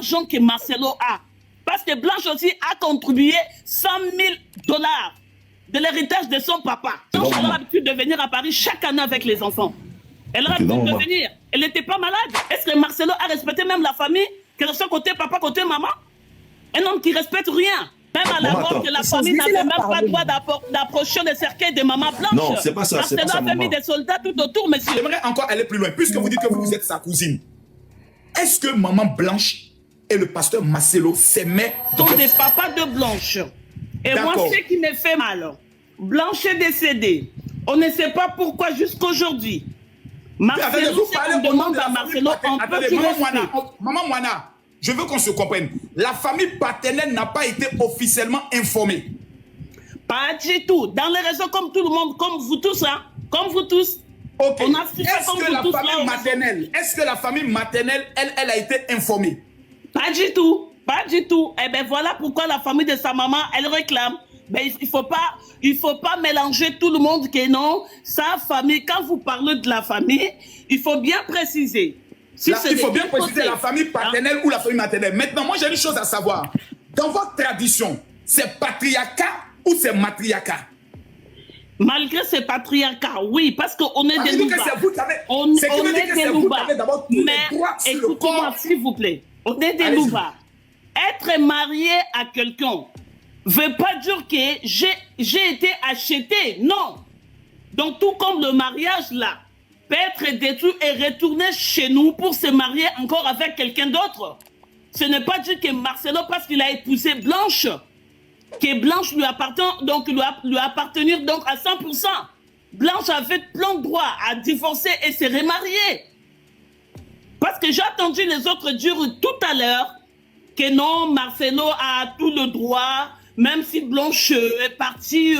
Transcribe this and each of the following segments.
l'argent que Marcelo a. Parce que Blanche aussi a contribué 100 000 $ de l'héritage de son papa. Blanche a l'habitude de venir à Paris chaque année avec les enfants. Elle a l'habitude de venir. Elle n'était pas malade. Est-ce que Marcelo a respecté même la famille, que ce soit côté papa, côté maman? Un homme qui respecte rien. Même à la mort que la famille n'avait même pas le droit d'approcher le cercueil de maman Blanche. Non, c'est pas ça. Marcelo avait mis des soldats tout autour, monsieur. J'aimerais encore aller plus loin. Puisque vous dites que vous êtes sa cousine, est-ce que maman Blanche et le pasteur Marcelo s'aimaient? Sont des papas de Blanche. Et moi, ce qui me fait mal, Blanche est décédée. On ne sait pas pourquoi jusqu'aujourd'hui. Marcelo, on demande à Marcelo, on peut qu'il Maman Moana, je veux qu'on se comprenne. La famille paternelle n'a pas été officiellement informée. Pas du tout. Dans les réseaux, comme tout le monde, comme vous tous, hein, comme vous tous. Ok. Est-ce que la famille maternelle, elle a été informée? Pas du tout. Pas du tout. Eh bien, voilà pourquoi la famille de sa maman, elle réclame. Mais il faut pas mélanger tout le monde que non. Sa famille, quand vous parlez de la famille, il faut bien préciser. Il faut bien préciser la famille paternelle ou la famille maternelle. Maintenant, moi, j'ai une chose à savoir. Dans votre tradition, c'est patriarcat ou c'est matriarcat? Malgré ces patriarcats, oui, parce qu'on est des Louba. On est des Louba. Mais écoutez-moi, s'il vous plaît. On est des Louba. Être marié à quelqu'un ne veut pas dire que j'ai été acheté. Non. Donc, tout comme le mariage, là, peut être détruit et retourner chez nous pour se marier encore avec quelqu'un d'autre. Ce n'est pas dire que Marcelo, parce qu'il a épousé Blanche, que Blanche lui appartient, donc lui appartenir donc à 100%. Blanche avait plein de droit à divorcer et se remarier. Parce que j'ai entendu les autres dire tout à l'heure que non, Marcelo a tout le droit, même si Blanche est partie,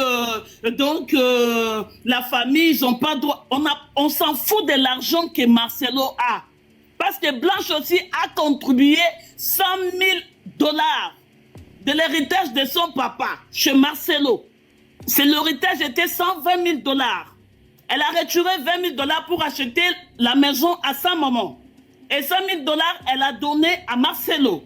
la famille, ils n'ont pas droit. On s'en fout de l'argent que Marcelo a. Parce que Blanche aussi a contribué 100 000 $ de l'héritage de son papa chez Marcelo. L'héritage était 120 000 $. Elle a retiré 20 000 $ pour acheter la maison à sa maman. Et 100 000 $, elle a donné à Marcelo.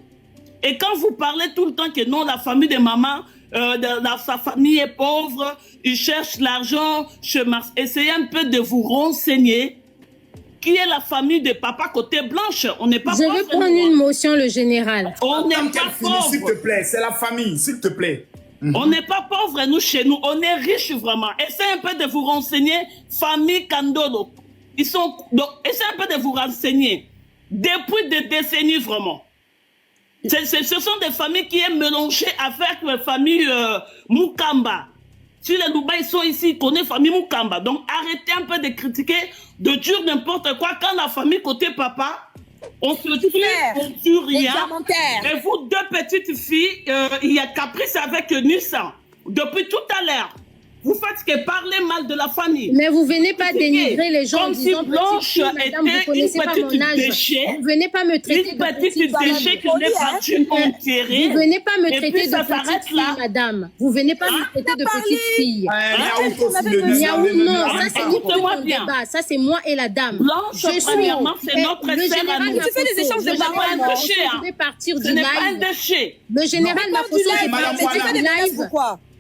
Et quand vous parlez tout le temps que non, la famille de maman, sa famille est pauvre, ils cherchent l'argent chez Marcelo, essayez un peu de vous renseigner qui est la famille de papa côté Blanche. On n'est pas pauvre. Je veux prendre une motion, le général. On n'est pas pauvre. S'il te plaît, c'est la famille, s'il te plaît. On n'est pas pauvre, nous, chez nous. On est riches, vraiment. Essayez un peu de vous renseigner. Famille Kandolo. Essayez un peu de vous renseigner. Depuis des décennies, vraiment. Ce sont des familles qui sont mélangées avec la famille Mukamba. Si les Louba, ils sont ici, ils connaissent la famille Mukamba. Donc, arrêtez un peu de critiquer, de dire n'importe quoi. Quand la famille côté papa, on se tue, on tue rien. Et vous, deux petites filles, il y a Caprice avec Nissa. Depuis tout à l'heure, vous faites que parler mal de la famille. Mais vous venez pas dénigrer les gens en disant si Blanche était une petite déchet. Vous venez pas me traiter de petite déchet qui n'est pas enterrée. Vous venez pas me traiter de petite fille, madame. Vous venez pas me traiter de petite fille. Miaou, non, ça c'est ni ton débat. Ça c'est moi et la dame. Blanche, premièrement, c'est notre sœur à nous. Tu fais des échanges de paroles. Je vais partir du live. Le général Makoso est parti du live.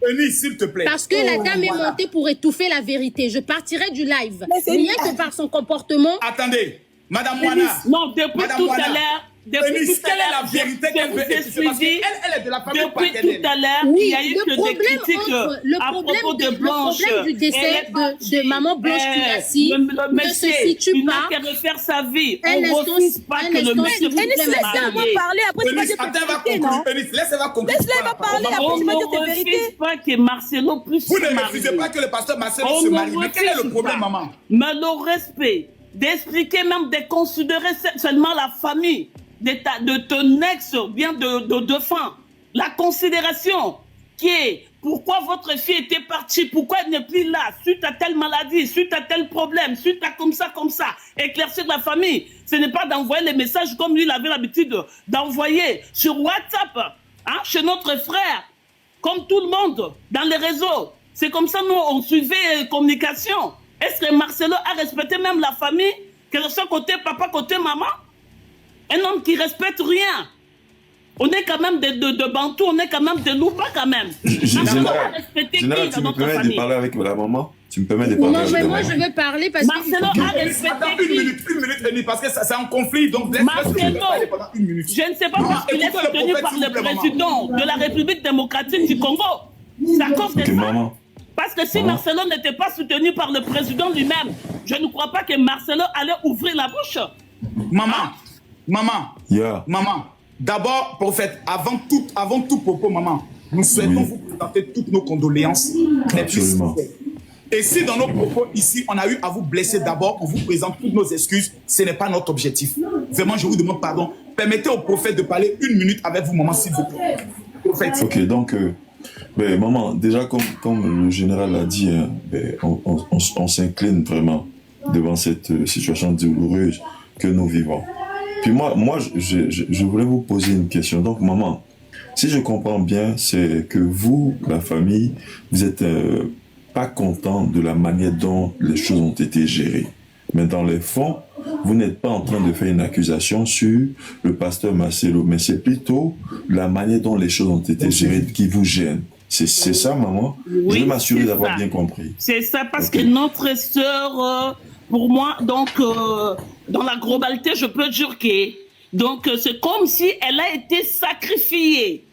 Eunice, s'il te plaît. Parce que la dame est montée pour étouffer la vérité. Je partirai du live. Rien que par son comportement. Attendez, Madame Moana. Non, depuis tout à l'heure. Eunice, quelle est la vérité qu'elle veut expliquer? Parce qu'elle est de la famille paternelle. Depuis tout à l'heure, il y a eu que des critiques à propos de Blanche. Le problème du décès de maman Blanche Koulassi ne se situe pas. Elle a refaire sa vie. Un instant, laissez-moi parler, après tu vas dire tes vérités, non? Laissez-la conclure. Laisse-la parler, après tu vas dire tes vérités. On ne refuse pas que Marcelo puisse se marier. Vous ne refusez pas que le pasteur Marcelo se marie. Mais quel est le problème, maman? Mais le respect, d'expliquer même, de considérer seulement la famille de ton ex, bien de fin. La considération qui est pourquoi votre fille était partie, pourquoi elle n'est plus là, suite à telle maladie, suite à tel problème, suite à comme ça. Éclaircir la famille. Ce n'est pas d'envoyer les messages comme lui, il avait l'habitude d'envoyer sur WhatsApp, hein, chez notre frère, comme tout le monde, dans les réseaux. C'est comme ça, nous, on suivait communication. Est-ce que Marcelo a respecté même la famille, que ce soit côté papa, côté maman? Un homme qui respecte rien. On est quand même de Bantou, on est quand même de Louba quand même. Général, tu me permets de parler avec la maman? Tu me permets de parler avec la maman? Moi, je veux parler parce que... Marcelo a respecté une minute et demie, parce que c'est un conflit, donc Marcelo, je ne sais pas parce qu'il est soutenu par le président de la République démocratique du Congo. C'est à cause de ça. Maman. Parce que si Marcelo n'était pas soutenu par le président lui-même, je ne crois pas que Marcelo allait ouvrir la bouche. Maman, d'abord, prophète, avant tout propos, maman, nous souhaitons vous présenter toutes nos condoléances. Absolument. Et si dans nos propos ici, on a eu à vous blesser d'abord, on vous présente toutes nos excuses, ce n'est pas notre objectif. Vraiment, je vous demande pardon. Permettez au prophète de parler 1 minute avec vous, maman, s'il vous plaît. Prophète. Ok, donc, maman, déjà, comme le général l'a dit, on s'incline vraiment devant cette situation douloureuse que nous vivons. Puis moi je voulais vous poser une question. Donc, maman, si je comprends bien, c'est que vous, la famille, vous êtes pas content de la manière dont les choses ont été gérées. Mais dans les fonds, vous n'êtes pas en train de faire une accusation sur le pasteur Marcelo, mais c'est plutôt la manière dont les choses ont été gérées qui vous gêne. C'est ça, maman? Oui, je vais m'assurer d'avoir bien compris. C'est ça, parce que notre sœur, pour moi, donc, dans la globalité, je peux dire que donc c'est comme si elle a été sacrifiée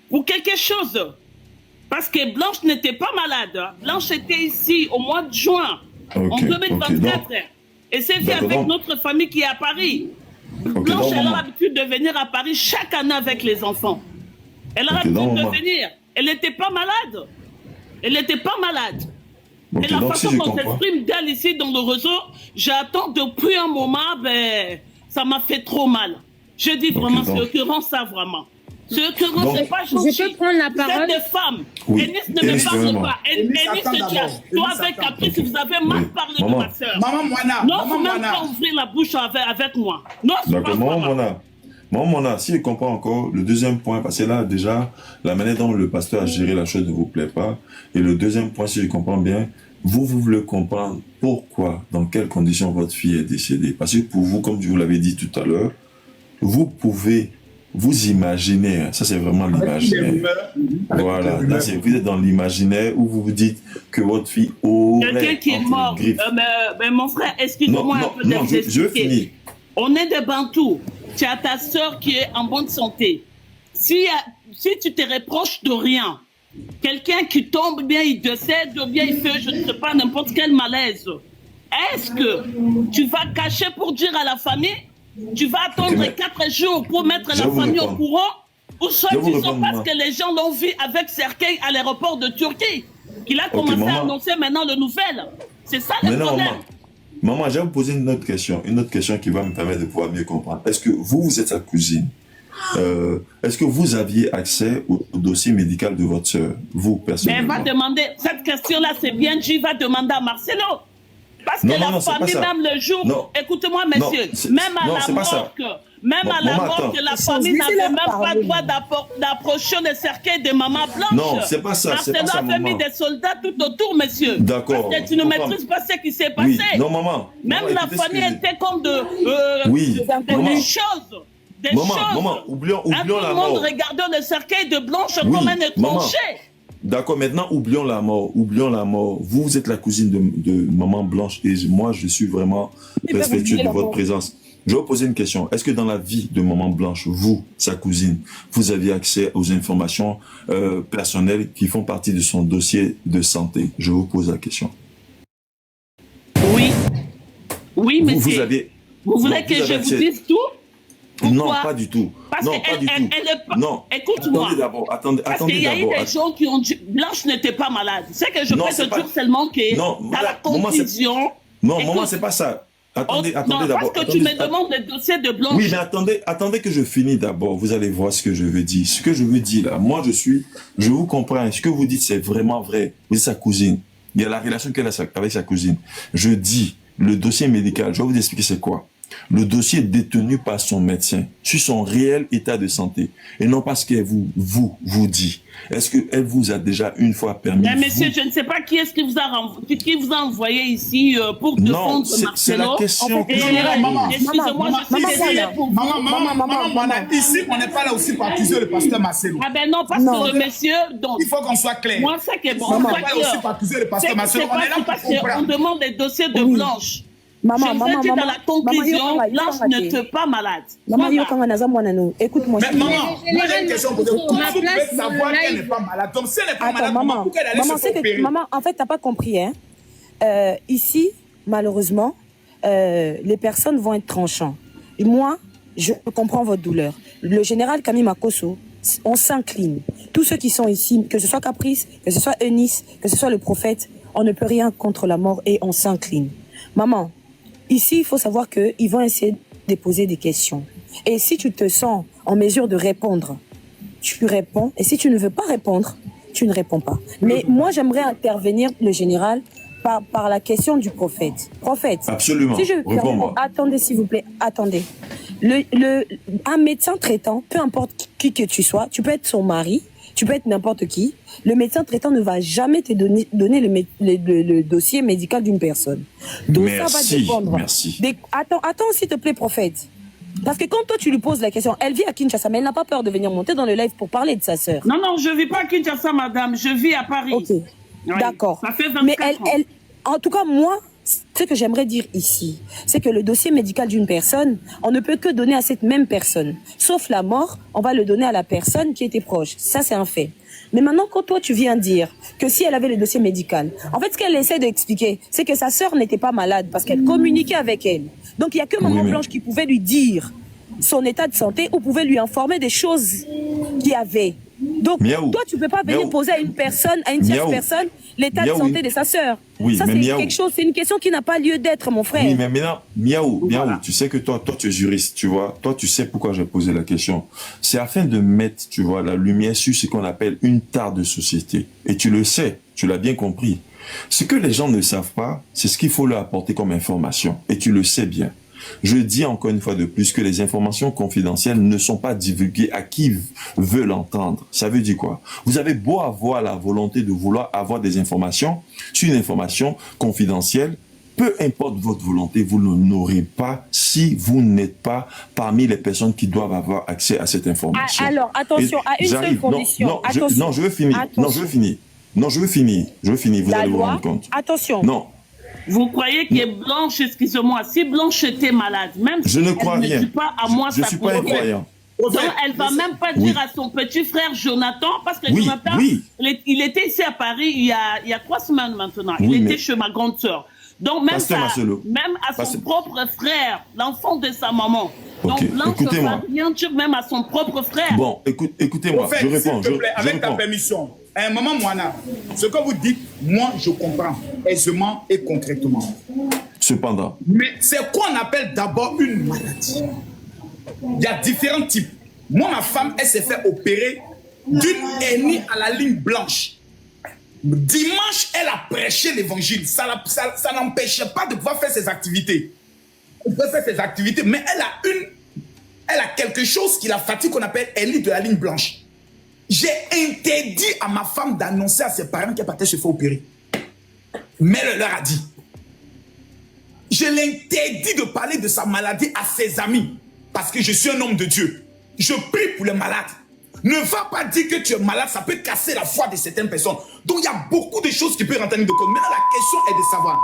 pour quelque chose. Parce que Blanche n'était pas malade. Blanche était ici au mois de juin, en 2024. Et c'est fait avec notre famille qui est à Paris. Blanche, elle a l'habitude de venir à Paris chaque année avec les enfants. Elle a l'habitude de venir. Elle n'était pas malade. Elle n'était pas malade. Et la façon dont on s'exprime d'elle ici dans le réseau, j'attends depuis un moment, ça m'a fait trop mal. Je dis vraiment, c'est occurrent ça vraiment. C'est occurrent, c'est pas gentil. Je peux prendre la parole. Vous êtes des femmes. Ennis ne me parle pas. Ennis, toi avec Caprice, vous avez mal parlé de ma soeur. Maman Moana. Non, vous même pas ouvrir la bouche avec moi. Non, c'est pas moi. Maman, si je comprends encore, le deuxième point, parce que là, déjà, la manière dont le pasteur a géré la chose ne vous plaît pas. Et le deuxième point, si je comprends bien, vous voulez comprendre pourquoi, dans quelles conditions votre fille est décédée. Parce que pour vous, comme je vous l'avais dit tout à l'heure, vous pouvez vous imaginer, ça c'est vraiment l'imaginaire. Voilà, là, vous êtes dans l'imaginaire où vous vous dites que votre fille aurait... Quelqu'un qui est mort. Mais mon frère, excuse-moi un peu d'être je finis. On est des Bantous. Tu as ta soeur qui est en bonne santé. Si tu te reproches de rien, quelqu'un qui tombe bien, il décède, ou bien il fait, je ne sais pas, n'importe quel malaise, est-ce que tu vas cacher pour dire à la famille, tu vas attendre 4 jours pour mettre la famille au courant, ou soit tu sais parce que les gens l'ont vu avec Serkei à l'aéroport de Turquie, qu'il a commencé à annoncer maintenant le nouvel. C'est ça le problème. Maman, je vais vous poser une autre question qui va me permettre de pouvoir mieux comprendre. Est-ce que vous êtes sa cousine? Est-ce que vous aviez accès au dossier médical de votre soeur, vous, personnellement? Mais va demander, cette question-là, c'est bien, tu vas demander à Marcelo. Parce que la famille, même le jour, écoutez-moi, messieurs, même à la mort, la famille n'avait même pas le droit d'approcher le cercueil de maman Blanche. Non, c'est pas ça. Marcelo avait mis des soldats tout autour, messieurs. D'accord. Parce que tu ne maîtrises pas ce qui s'est passé. Oui. Non, maman. Même la famille était comme des choses. Maman, oublions la mort. Tout le monde regardait le cercueil de Blanche comme un étranger. D'accord, maintenant, oublions la mort. Vous êtes la cousine de maman Blanche et moi, je suis vraiment respectueux de votre présence. Je vais vous poser une question. Est-ce que dans la vie de maman Blanche, vous, sa cousine, vous aviez accès aux informations personnelles qui font partie de son dossier de santé? Je vous pose la question. Oui. Oui, monsieur. Vous voulez que je vous dise tout? Pourquoi? Non, pas du tout. Parce non, pas du tout. Non. Écoute-moi. Attendez Parce qu'il y a eu des gens qui ont dit Blanche n'était pas malade. C'est que je peux te dire seulement que dans la confusion. Non, maman, c'est pas ça. Attendez d'abord. Parce que tu me demandes le dossier de Blanche. Oui, mais attendez que je finisse d'abord. Vous allez voir ce que je veux dire. Ce que je veux dire là, moi je vous comprends. Ce que vous dites, c'est vraiment vrai. Vous êtes sa cousine. Il y a la relation qu'elle a avec sa cousine. Je dis, le dossier médical, je vais vous expliquer c'est quoi. Le dossier est détenu par son médecin sur son réel état de santé et non parce qu'elle vous dit. Est-ce qu'elle vous a déjà une fois permis? Mais monsieur, je ne sais pas qui est-ce qui vous a envoyé ici pour défendre Marcelo. C'est la question que excusez-moi, je suis désolée pour vous. Maman, ici, on n'est pas là aussi pour accuser le pasteur Marcelo. Ah ben non, parce que le monsieur... Donc, il faut qu'on soit clair. Moi, ça qui est bon. On n'est pas là aussi pour accuser le pasteur Marcelo. On est là pour comprendre. On demande des dossiers de Blanche. Maman, je dis dans la conclusion, Blanche ne te pas malade. Maman, écoute-moi. Mais maman, moi j'ai une question pour vous. Comment vous pouvez savoir qu'elle n'est pas malade? Donc si elle n'est pas malade, maman, pourquoi elle allait se faire opérer? Maman, en fait, tu n'as pas compris. Hein? Ici, malheureusement, les personnes vont être tranchantes. Et moi, je comprends votre douleur. Le général Camille Makosso, on s'incline. Tous ceux qui sont ici, que ce soit Caprice, que ce soit Eunice, que ce soit le prophète, on ne peut rien contre la mort et on s'incline. Maman, ici, il faut savoir qu'ils vont essayer de poser des questions. Et si tu te sens en mesure de répondre, tu réponds. Et si tu ne veux pas répondre, tu ne réponds pas. Mais moi, j'aimerais intervenir, le général, par la question du prophète. Prophète. Absolument. Si réponds-moi. Attendez, s'il vous plaît. Attendez. Un médecin traitant, peu importe qui que tu sois, tu peux être son mari, tu peux être n'importe qui. Le médecin traitant ne va jamais te donner le dossier médical d'une personne. Donc merci, ça va dépendre. Merci. Attends, s'il te plaît, prophète. Parce que quand toi tu lui poses la question, elle vit à Kinshasa, mais elle n'a pas peur de venir monter dans le live pour parler de sa sœur. Non, je ne vis pas à Kinshasa, madame. Je vis à Paris. Ok, oui, d'accord. Ça fait 24 mais ans. En tout cas, moi, ce que j'aimerais dire ici, c'est que le dossier médical d'une personne, on ne peut que donner à cette même personne. Sauf la mort, on va le donner à la personne qui était proche. Ça, c'est un fait. Mais maintenant, quand toi, tu viens dire que si elle avait le dossier médical, en fait, ce qu'elle essaie d'expliquer, c'est que sa sœur n'était pas malade parce qu'elle communiquait avec elle. Donc, il n'y a que Maman Blanche qui pouvait lui dire son état de santé ou pouvait lui informer des choses qu'il y avait. Donc, toi, tu ne peux pas venir poser à une personne, à une tierce personne, l'état de santé de sa sœur. Oui, ça, c'est quelque chose, c'est une question qui n'a pas lieu d'être, mon frère. Oui, mais maintenant, Miaou, tu sais que toi, tu es juriste, tu vois. Toi, tu sais pourquoi j'ai posé la question. C'est afin de mettre, tu vois, la lumière sur ce qu'on appelle une tare de société. Et tu le sais, tu l'as bien compris. Ce que les gens ne savent pas, c'est ce qu'il faut leur apporter comme information. Et tu le sais bien. Je dis encore une fois de plus que les informations confidentielles ne sont pas divulguées à qui veut l'entendre. Ça veut dire quoi? Vous avez beau avoir la volonté de vouloir avoir des informations sur une information confidentielle, peu importe votre volonté, vous ne l'aurez pas si vous n'êtes pas parmi les personnes qui doivent avoir accès à cette information. Alors, attention, à une seule condition. Je veux finir. Vous allez vous rendre compte. Attention. Non. Vous croyez que Blanche, excusez-moi, si Blanche était malade, même si elle ne dit pas à moi, je ne suis pas un croyant. Donc, elle ne va même pas dire à son petit frère Jonathan, parce que Jonathan, il était ici à Paris il y a 3 semaines maintenant. Il était chez ma grande sœur. Donc, même à son propre frère, l'enfant de sa maman. Donc, Blanche ne va rien dire même à son propre frère. Bon, écoutez-moi, je réponds. S'il te plaît, avec ta permission. À un moment, Moana, ce que vous dites, moi, je comprends aisément et concrètement. Cependant. Mais c'est quoi on appelle d'abord une maladie? Il y a différents types. Moi, ma femme, elle s'est fait opérer d'une hernie à la ligne blanche. Dimanche, elle a prêché l'évangile. Ça n'empêchait pas de pouvoir faire ses activités. Elle peut faire ses activités, mais elle a quelque chose qui la fatigue qu'on appelle hernie de la ligne blanche. J'ai interdit à ma femme d'annoncer à ses parents qu'elle partait se faire opérer. Mais elle leur a dit. Je l'interdis de parler de sa maladie à ses amis. Parce que je suis un homme de Dieu. Je prie pour les malades. Ne va pas dire que tu es malade, ça peut casser la foi de certaines personnes. Donc il y a beaucoup de choses qui peuvent rentrer de compte. Maintenant la question est de savoir,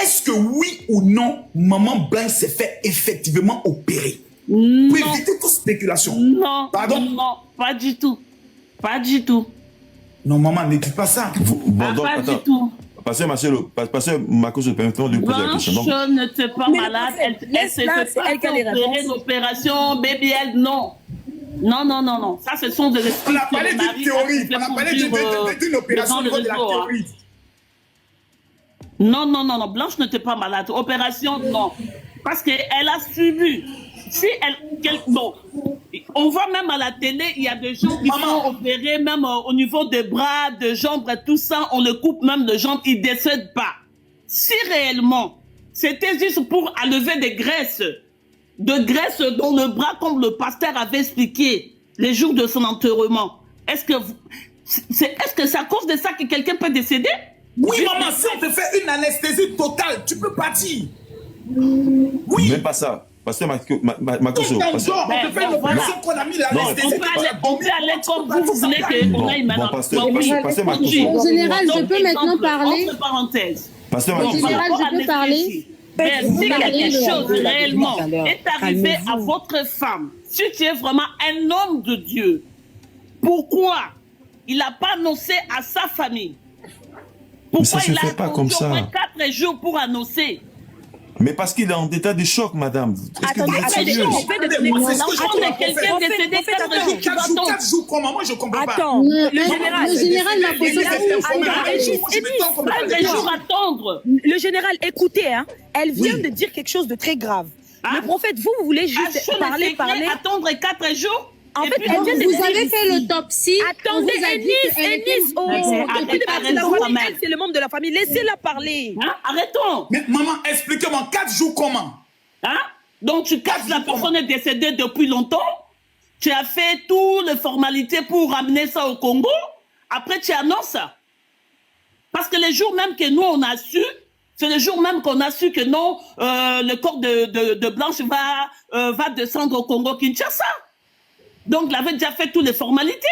est-ce que oui ou non, Maman Blanche s'est fait effectivement opérer? Non. Pour éviter toute spéculation. Non. Pardon? Non, pas du tout. Pas du tout. Non, maman, ne dis pas ça. Pas du tout. Pasteur Makosso, permettez-moi de lui poser la question. Blanche ne t'est pas malade. Elle s'est fait opérer d'opération BBL, non. Non. Ça, ce sont des esprits. On a parlé d'une théorie. On a parlé d'une opération au niveau de la théorie. Non. Blanche n'était pas malade. Opération, non. Parce qu'elle a subi. Si bon, on voit même à la télé, il y a des gens qui sont opérés, même au niveau des bras, de jambes, tout ça, on le coupe même de jambes, ils ne décèdent pas. Si réellement, c'était juste pour enlever des graisses, de graisse dans le bras comme le pasteur avait expliqué les jours de son enterrement. Est-ce que c'est à cause de ça que quelqu'un peut décéder? Oui, maman, si on te fait une anesthésie totale, tu peux partir. Oui. Même pas ça. Pasteur Makoso. On te fait une opération qu'on a mis l'anesthésie. On peut aller comme vous voulez qu'on aille maintenant. Pasteur Makoso. En général, je peux maintenant parler. Entre parenthèses. Pasteur En Makoso. général, je peux parler. Mais si quelque chose réellement est arrivé à votre femme, si tu es vraiment un homme de Dieu, pourquoi il n'a pas annoncé à sa famille? Pourquoi il a attendu au moins 4 jours pour annoncer? Mais parce qu'il est en état de choc, madame. Attendez, quelqu'un décédé 4 jours comment? Moi, je comprends pas. Attends, le général m'a posé Le général, écoutez, hein, elle vient de dire quelque chose de très grave. Le prophète, vous voulez juste parler. Attendre 4 jours? En fait, vous avez fait l'autopsie. Attendez, Ennis, c'est le membre de la famille. Laissez-la parler. Hein? Arrêtons. Mais maman, expliquez-moi, 4 jours comment? Hein? Donc tu casses la personne est décédée depuis longtemps. Tu as fait toutes les formalités pour ramener ça au Congo. Après, tu annonces ça. Parce que les jours même que nous, on a su, c'est le jour même qu'on a su que non, le corps de Blanche va descendre au Congo-Kinshasa. Donc, il avait déjà fait toutes les formalités,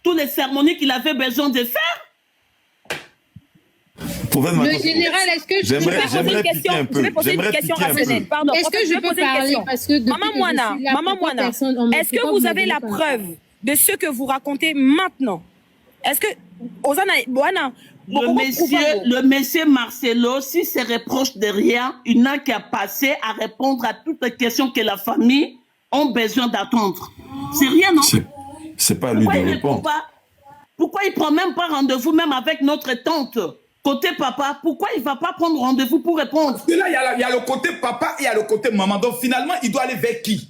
toutes les cérémonies qu'il avait besoin de faire. Le général, est-ce que je peux poser une question? Je vais poser une question rationnelle. Pardon. Est-ce que je peux parler? Parce que Maman Moana, est-ce que vous avez la preuve de ce que vous racontez maintenant? Est-ce que le monsieur Marcelo, si se reproche de rien, il n'a qu'à passer à répondre à toutes les questions que la famille ont besoin d'attendre. C'est rien, non? C'est pas à lui de répondre. Pourquoi il prend même pas rendez-vous, même avec notre tante, côté papa? Pourquoi il va pas prendre rendez-vous pour répondre? Parce que là, il y a le côté papa et il y a le côté maman. Donc finalement, il doit aller vers qui?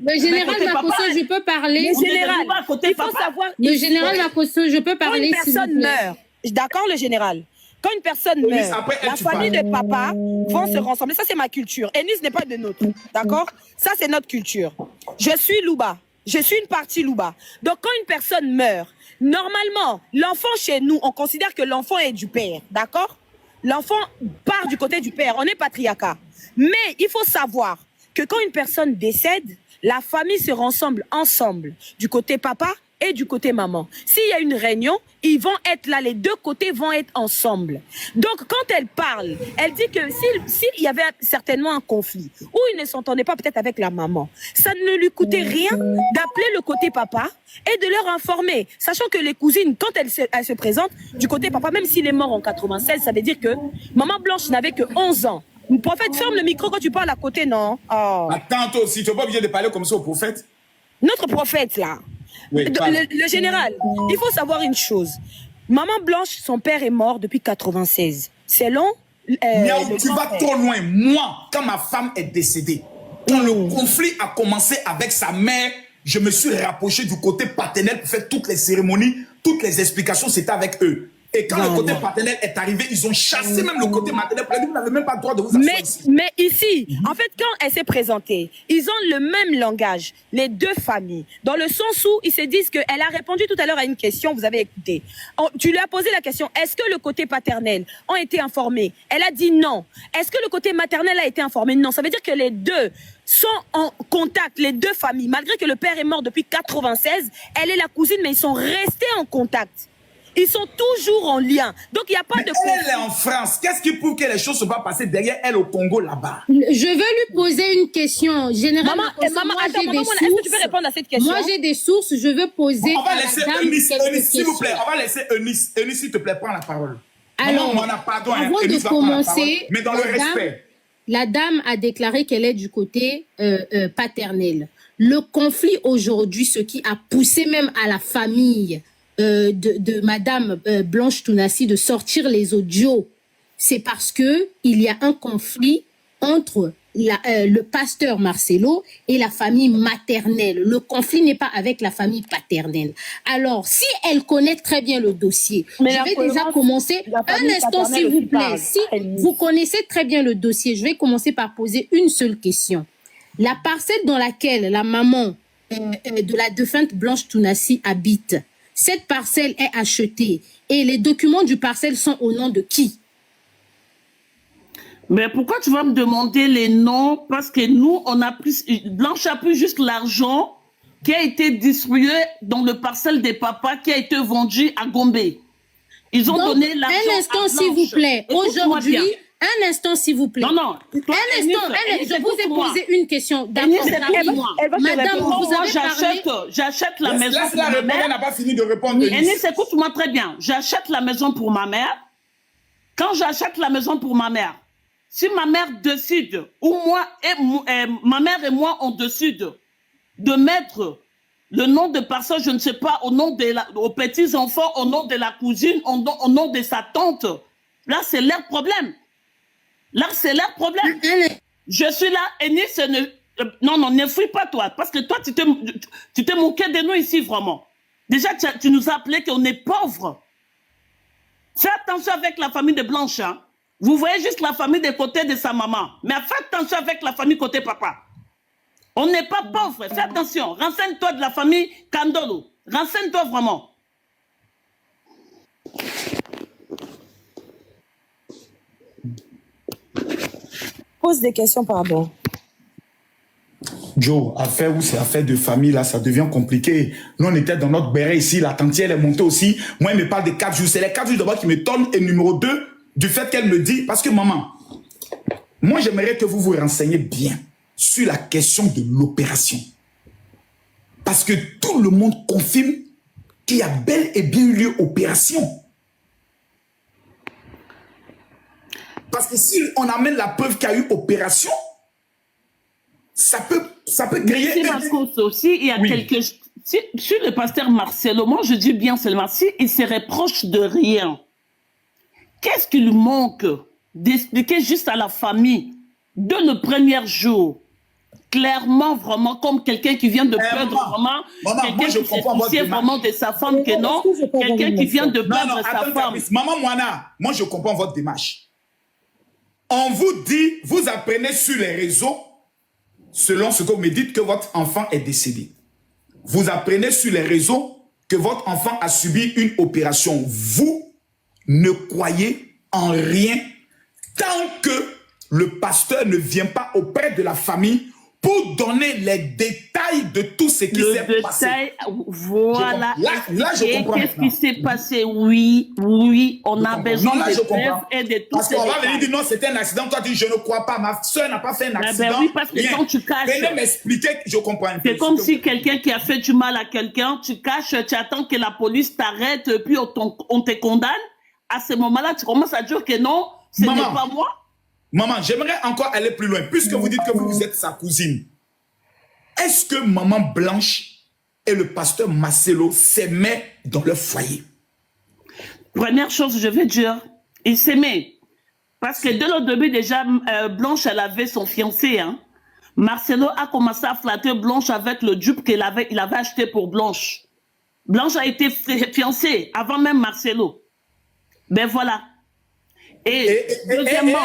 Le général Makoso, je peux parler. Le général, il faut savoir. Le général Makoso, je peux parler. Quand une personne meurt, d'accord, le général? Quand une personne meurt, la famille de papa vont se rassembler. Ça, c'est ma culture. Ennis n'est pas de nôtre. D'accord? Ça, c'est notre culture. Je suis Louba. Je suis une partie Louba. Donc, quand une personne meurt, normalement, l'enfant chez nous, on considère que l'enfant est du père. D'accord? L'enfant part du côté du père. On est patriarcat. Mais il faut savoir que quand une personne décède, la famille se rassemble ensemble. Du côté papa et du côté maman. S'il y a une réunion, ils vont être là, les deux côtés vont être ensemble. Donc, quand elle parle, elle dit que s'il y avait certainement un conflit, ou il ne s'entendait pas peut-être avec la maman, ça ne lui coûtait rien d'appeler le côté papa et de leur informer. Sachant que les cousines, quand elles se présentent du côté papa, même s'il est mort en 96, ça veut dire que maman Blanche n'avait que 11 ans. Le prophète, ferme le micro quand tu parles à côté, non? Oh. Attends, toi aussi, tu n'es pas obligé de parler comme ça au prophète. Notre prophète, là. Oui, le général, il faut savoir une chose. Maman Blanche, son père est mort depuis 96. C'est long. Tu vas trop loin. Moi, quand ma femme est décédée, quand le conflit a commencé avec sa mère, je me suis rapproché du côté paternel pour faire toutes les cérémonies, toutes les explications, c'était avec eux. Et quand le côté paternel est arrivé, ils ont chassé même le côté maternel. Vous n'avez même pas le droit de vous asseoir ici. Mais ici, en fait, quand elle s'est présentée, ils ont le même langage, les deux familles. Dans le sens où ils se disent qu'elle a répondu tout à l'heure à une question, vous avez écouté. Tu lui as posé la question, est-ce que le côté paternel ont été informés? Elle a dit non. Est-ce que le côté maternel a été informé? Non. Ça veut dire que les deux sont en contact, les deux familles. Malgré que le père est mort depuis 96, elle est la cousine, mais ils sont restés en contact. Ils sont toujours en lien. Donc, il n'y a pas de... Elle est en France. Qu'est-ce qui prouve que les choses ne sont pas passées derrière elle au Congo, là-bas? Je veux lui poser une question. Généralement, maman, est-ce que tu peux répondre à cette question? Moi, j'ai des sources. Je veux poser on va laisser Eunice, s'il vous plaît. On va laisser Eunice. Eunice, s'il te plaît, prends la parole. Alors, avant de commencer, mais dans le respect. La dame a déclaré qu'elle est du côté paternel. Le conflit aujourd'hui, ce qui a poussé même à la famille de Madame Blanche Tounassi de sortir les audios, c'est parce que il y a un conflit entre le pasteur Marcelo et la famille maternelle. Le conflit n'est pas avec la famille paternelle. Alors, si elle connaît très bien le dossier, je vais déjà commencer. Un instant, s'il vous plaît. Si vous connaissez très bien le dossier, je vais commencer par poser une seule question. la parcelle dans laquelle la maman de la défunte Blanche Tounassi habite, cette parcelle est achetée et les documents du parcelle sont au nom de qui? Mais pourquoi tu vas me demander les noms? Parce que nous, on a pris, Blanche a pris juste l'argent qui a été distribué dans le parcelle des papas qui a été vendu à Gombe. Ils ont donné l'argent. Un instant, s'il vous plaît. Aujourd'hui, un instant, s'il vous plaît. Non, non. Toi, un instant, je vous ai posé une question. D'accord, madame, vous avez j'achète la maison pour ma mère. Elle n'a pas fini de répondre. Eunice, écoute-moi très bien. J'achète la maison pour ma mère. Quand j'achète la maison pour ma mère, si ma mère décide, ou moi et ma mère et moi, on décide de mettre le nom de personne, je ne sais pas, au nom aux petits-enfants, au nom de la cousine, au nom de sa tante, là, c'est leur problème. Là, c'est leur problème. Je suis là, Eunice, non, ne fuis pas, toi, parce que toi, tu t'es moqué de nous ici, vraiment. Déjà, tu nous as appelé qu'on est pauvres. Fais attention avec la famille de Blanche, hein. Vous voyez juste la famille des côtés de sa maman. Mais fais attention avec la famille côté papa. On n'est pas pauvre. Fais attention. Renseigne-toi de la famille Kandolo. Renseigne-toi vraiment. Pose des questions, pardon. Joe, affaire où c'est affaire de famille, là, ça devient compliqué. Nous, on était dans notre béret ici. La tantière, elle est montée aussi. Moi, elle me parle de 4 jours. C'est les 4 jours d'abord qui me tonnent. Et numéro 2, du fait qu'elle me dit, parce que maman, moi j'aimerais que vous vous renseigniez bien sur la question de l'opération. Parce que tout le monde confirme qu'il y a bel et bien eu lieu opération. Parce que si on amène la preuve qu'il y a eu opération, ça peut créer... Aussi, il y a quelque chose... Sur le pasteur Marcelo, moi je dis bien seulement, s'il se reproche de rien, qu'est-ce qu'il manque d'expliquer juste à la famille de le premier jour, clairement, vraiment, comme quelqu'un qui vient de perdre vraiment, quelqu'un qui s'est soucié vraiment de sa femme, que non, quelqu'un qui vient de perdre sa femme. Maman Moana, moi je comprends votre démarche. On vous dit, vous apprenez sur les réseaux, selon ce que vous me dites, que votre enfant est décédé. Vous apprenez sur les réseaux que votre enfant a subi une opération. Vous ne croyez en rien tant que le pasteur ne vient pas auprès de la famille pour donner les détails de tout ce qui s'est passé. Voilà. Là, je comprends. Qu'est-ce qui s'est passé? Oui, on a besoin de preuves et de tout. Parce qu'on va venir dire non, c'était un accident. Toi, tu dis je ne crois pas. Ma soeur n'a pas fait un accident. Ben oui, parce que quand tu caches. Venez m'expliquer, je comprends. C'est comme si quelqu'un qui a fait du mal à quelqu'un, tu caches, tu attends que la police t'arrête, puis on te condamne. À ce moment-là, tu commences à dire que non, ce n'est pas moi. Maman, j'aimerais encore aller plus loin. Puisque vous dites que vous êtes sa cousine, est-ce que maman Blanche et le pasteur Marcelo s'aimaient dans leur foyer? Première chose, je vais dire, ils s'aimaient. Parce que dès le début, déjà, Blanche, elle avait son fiancé. Hein. Marcelo a commencé à flatter Blanche avec le dupe il avait acheté pour Blanche. Blanche a été fiancée avant même Marcelo. Ben voilà. Et deuxièmement,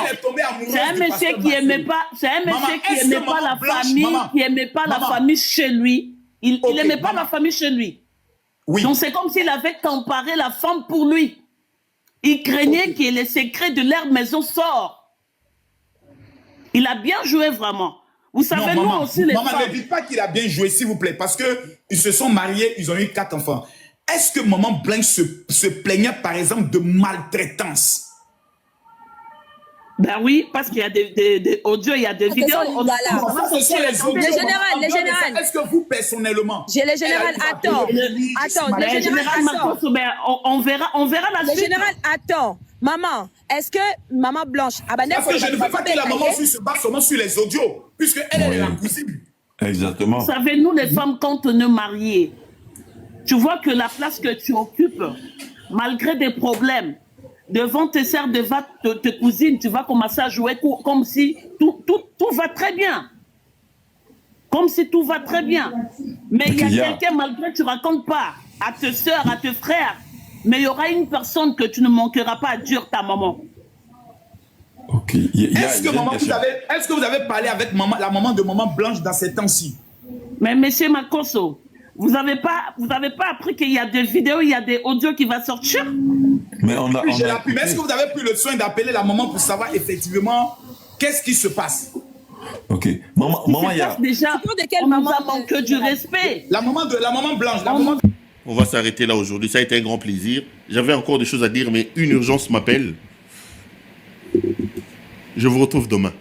c'est un monsieur qui n'aimait pas, la famille, qui n'aimait pas la famille chez lui. Il n'aimait pas la famille chez lui. Oui. Donc c'est comme s'il avait comparé la femme pour lui. Il craignait que les secrets de leur maison sortent. Il a bien joué vraiment. Vous savez, nous aussi les femmes... Maman, ne dites pas qu'il a bien joué, s'il vous plaît, parce qu'ils se sont mariés, ils ont eu 4 enfants. Est-ce que maman Blanche se plaignait, par exemple, de maltraitance? Ben oui, parce qu'il y a des audios, il y a des vidéos. Les générales. Est-ce que vous, personnellement... J'ai les générales, attends, les générales, on verra la suite. Les générales, attends. Maman, est-ce que maman Blanche... Parce que je ne veux pas que la maman se base seulement sur les audios, puisque elle est la cousine. Exactement. Vous savez, nous, les femmes, quand on est mariées, tu vois que la place que tu occupes, malgré des problèmes, devant tes sœurs, devant tes cousines, tu vas commencer à jouer comme si tout va très bien. Comme si tout va très bien. Mais il y a quelqu'un, malgré que tu ne racontes pas à tes sœurs, à tes frères, mais il y aura une personne que tu ne manqueras pas à dire, ta maman. Ok. Est-ce que vous avez parlé avec la maman de maman Blanche dans ces temps-ci? Mais monsieur Makosso, vous n'avez pas appris qu'il y a des vidéos, il y a des audios qui vont sortir? Mais mais est-ce que vous avez pris le soin d'appeler la maman pour savoir effectivement qu'est-ce qui se passe? Ok. Maman, il y a... Déjà, on nous a manqué du respect. La maman Blanche. On va s'arrêter là aujourd'hui. Ça a été un grand plaisir. J'avais encore des choses à dire, mais une urgence m'appelle. Je vous retrouve demain.